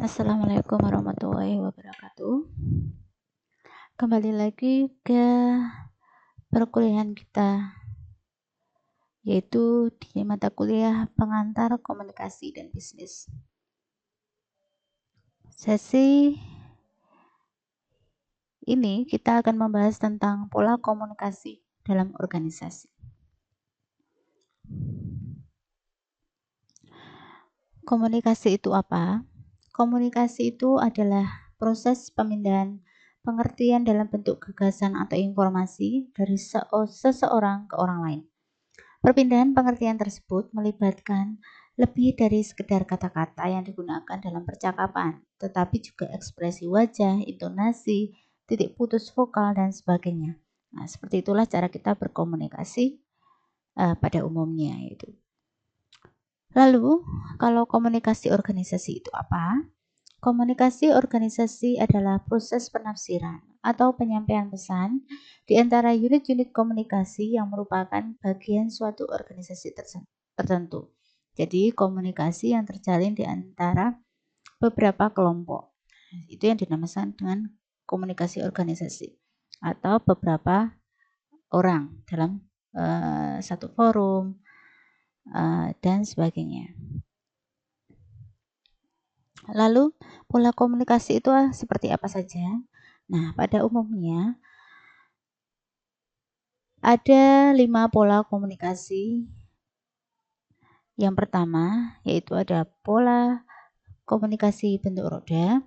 Assalamualaikum warahmatullahi wabarakatuh. Kembali lagi ke perkuliahan kita, yaitu di mata kuliah pengantar komunikasi dan bisnis. Sesi ini kita akan membahas tentang pola komunikasi dalam organisasi. Komunikasi itu apa? Komunikasi itu adalah proses pemindahan pengertian dalam bentuk gagasan atau informasi dari seseorang ke orang lain. Perpindahan pengertian tersebut melibatkan lebih dari sekedar kata-kata yang digunakan dalam percakapan, tetapi juga ekspresi wajah, intonasi, titik putus vokal, dan sebagainya. Nah, seperti itulah cara kita berkomunikasi pada umumnya. Lalu, kalau komunikasi organisasi itu apa? Komunikasi organisasi adalah proses penafsiran atau penyampaian pesan di antara unit-unit komunikasi yang merupakan bagian suatu organisasi tertentu. Jadi, komunikasi yang terjalin di antara beberapa kelompok. Itu yang dinamakan dengan komunikasi organisasi atau beberapa orang dalam satu forum dan sebagainya. Lalu, pola komunikasi itu seperti apa saja? Nah, pada umumnya ada 5 pola komunikasi. Yang pertama, yaitu ada pola komunikasi bentuk roda,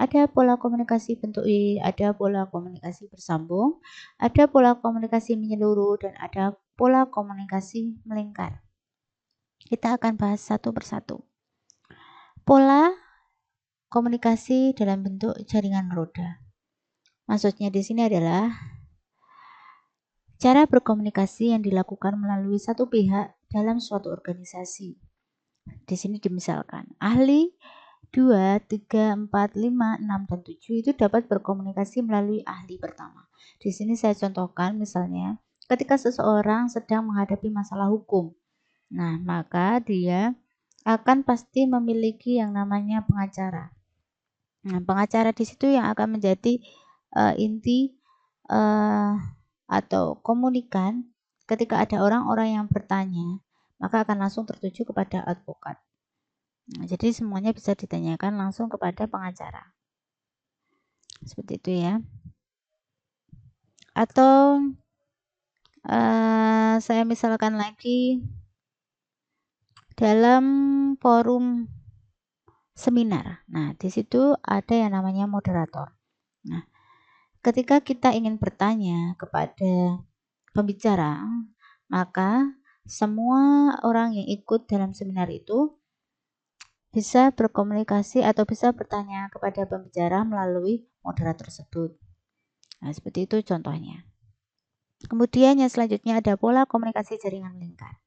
ada pola komunikasi bentuk Y, ada pola komunikasi bersambung, ada pola komunikasi menyeluruh, dan ada pola komunikasi melingkar. Kita akan bahas satu persatu. Pola komunikasi dalam bentuk jaringan roda. Maksudnya di sini adalah cara berkomunikasi yang dilakukan melalui satu pihak dalam suatu organisasi. Di sini dimisalkan, ahli 2, 3, 4, 5, 6, dan 7 itu dapat berkomunikasi melalui ahli pertama. Di sini saya contohkan misalnya, ketika seseorang sedang menghadapi masalah hukum. Nah, maka dia akan pasti memiliki yang namanya pengacara. Nah, pengacara di situ yang akan menjadi inti atau komunikan ketika ada orang-orang yang bertanya, maka akan langsung tertuju kepada advokat. Nah, jadi semuanya bisa ditanyakan langsung kepada pengacara. Seperti itu ya. Atau saya misalkan lagi dalam forum seminar. Nah, di situ ada yang namanya moderator. Nah, ketika kita ingin bertanya kepada pembicara, maka semua orang yang ikut dalam seminar itu bisa berkomunikasi atau bisa bertanya kepada pembicara melalui moderator tersebut. Nah, seperti itu contohnya. Kemudian yang selanjutnya ada pola komunikasi jaringan melingkar.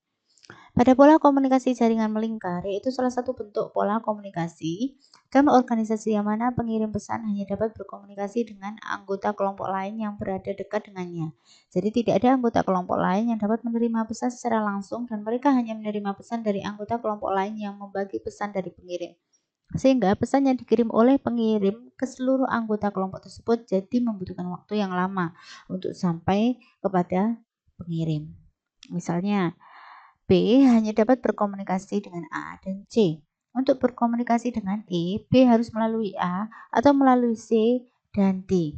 Pada pola komunikasi jaringan melingkar, yaitu salah satu bentuk pola komunikasi dalam organisasi yang mana pengirim pesan hanya dapat berkomunikasi dengan anggota kelompok lain yang berada dekat dengannya. Jadi tidak ada anggota kelompok lain yang dapat menerima pesan secara langsung dan mereka hanya menerima pesan dari anggota kelompok lain yang membagi pesan dari pengirim. Sehingga pesan yang dikirim oleh pengirim ke seluruh anggota kelompok tersebut jadi membutuhkan waktu yang lama untuk sampai kepada pengirim. Misalnya, B hanya dapat berkomunikasi dengan A dan C. Untuk berkomunikasi dengan E, B harus melalui A atau melalui C dan D.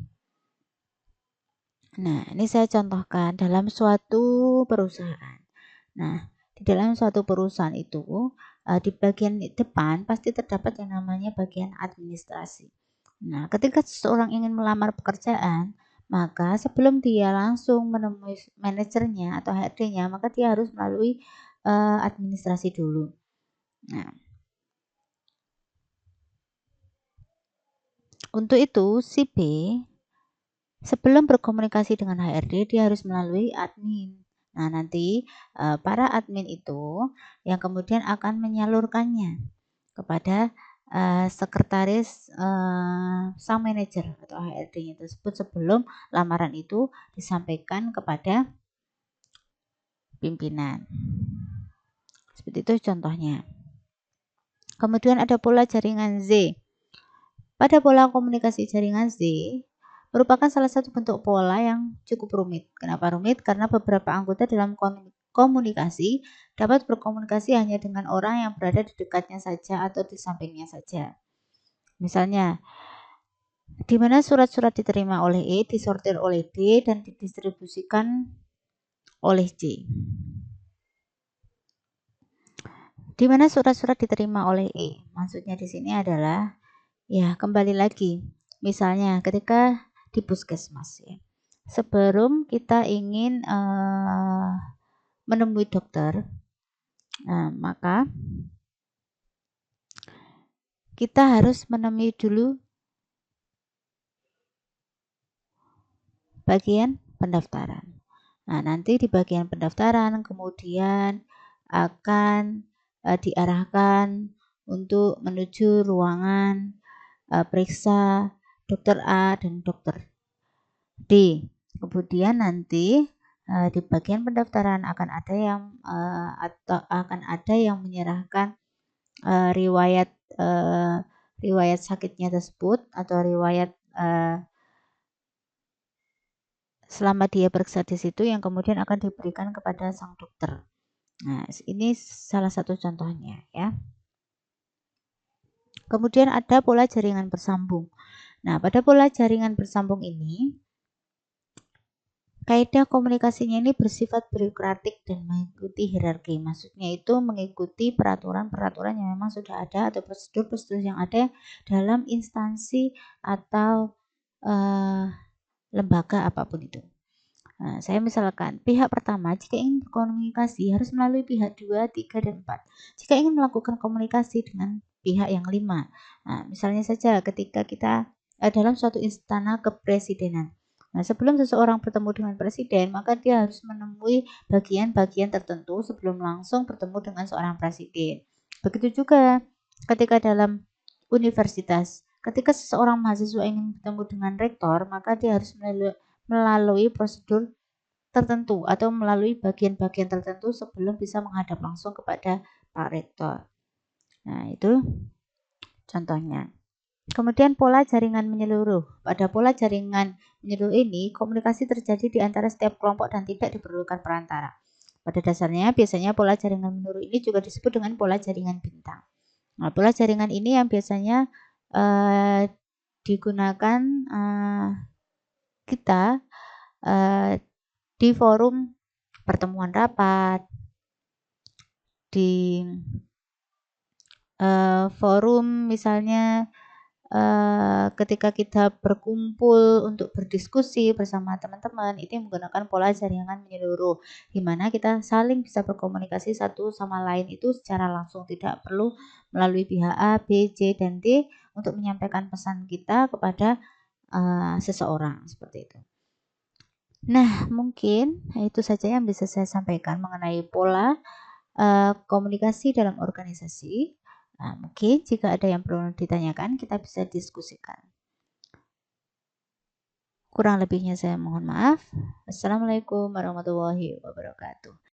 Nah, ini saya contohkan dalam suatu perusahaan. Nah, di dalam suatu perusahaan itu, di bagian depan pasti terdapat yang namanya bagian administrasi. Nah, ketika seseorang ingin melamar pekerjaan, maka sebelum dia langsung menemui manajernya atau HRD-nya, maka dia harus melalui administrasi dulu. Nah, untuk itu si B sebelum berkomunikasi dengan HRD dia harus melalui admin. Nah, nanti para admin itu yang kemudian akan menyalurkannya kepada sekretaris sang manajer atau HRD-nya tersebut sebelum lamaran itu disampaikan kepada pimpinan. Seperti itu contohnya. Kemudian ada pola jaringan Z. pada pola komunikasi jaringan Z merupakan salah satu bentuk pola yang cukup rumit. Kenapa rumit? Karena beberapa anggota dalam komunikasi dapat berkomunikasi hanya dengan orang yang berada di dekatnya saja atau di sampingnya saja. Misalnya, di mana surat-surat diterima oleh E, disortir oleh D, dan didistribusikan oleh C. Di mana surat-surat diterima oleh E. Maksudnya di sini adalah, ya kembali lagi, misalnya ketika di puskesmas ya. Sebelum kita ingin menemui dokter, maka kita harus menemui dulu bagian pendaftaran. Nah, nanti di bagian pendaftaran kemudian akan diarahkan untuk menuju ruangan periksa dokter A dan dokter D. Kemudian nanti di bagian pendaftaran akan ada yang menyerahkan riwayat sakitnya tersebut atau riwayat selama dia periksa di situ yang kemudian akan diberikan kepada sang dokter. Nah, ini salah satu contohnya ya. Kemudian ada pola jaringan bersambung. Nah, pada pola jaringan bersambung ini kaidah komunikasinya ini bersifat birokratik dan mengikuti hierarki. Maksudnya itu mengikuti peraturan-peraturan yang memang sudah ada atau prosedur-prosedur yang ada dalam instansi atau lembaga apapun itu. Nah, saya misalkan pihak pertama jika ingin berkomunikasi harus melalui pihak 2, 3, dan 4. Jika ingin melakukan komunikasi dengan pihak yang 5. Nah, misalnya saja ketika kita dalam suatu istana kepresidenan. Nah, sebelum seseorang bertemu dengan presiden, maka dia harus menemui bagian-bagian tertentu sebelum langsung bertemu dengan seorang presiden. Begitu juga ketika dalam universitas. Ketika seseorang mahasiswa ingin bertemu dengan rektor, maka dia harus melalui prosedur tertentu atau melalui bagian-bagian tertentu sebelum bisa menghadap langsung kepada Pak Rektor. Nah, itu contohnya. Kemudian pola jaringan menyeluruh. Pada pola jaringan menyeluruh ini, komunikasi terjadi di antara setiap kelompok dan tidak diperlukan perantara. Pada dasarnya, biasanya pola jaringan menyeluruh ini juga disebut dengan pola jaringan bintang. Nah, pola jaringan ini yang biasanya digunakan kita di forum pertemuan rapat, di forum misalnya ketika kita berkumpul untuk berdiskusi bersama teman-teman, itu menggunakan pola jaringan menyeluruh, di mana kita saling bisa berkomunikasi satu sama lain itu secara langsung, tidak perlu melalui pihak A, B, C, dan D untuk menyampaikan pesan kita kepada seseorang seperti itu. Nah, mungkin itu saja yang bisa saya sampaikan mengenai pola komunikasi dalam organisasi. Nah, mungkin jika ada yang perlu ditanyakan, kita bisa diskusikan. Kurang lebihnya saya mohon maaf. Assalamualaikum warahmatullahi wabarakatuh.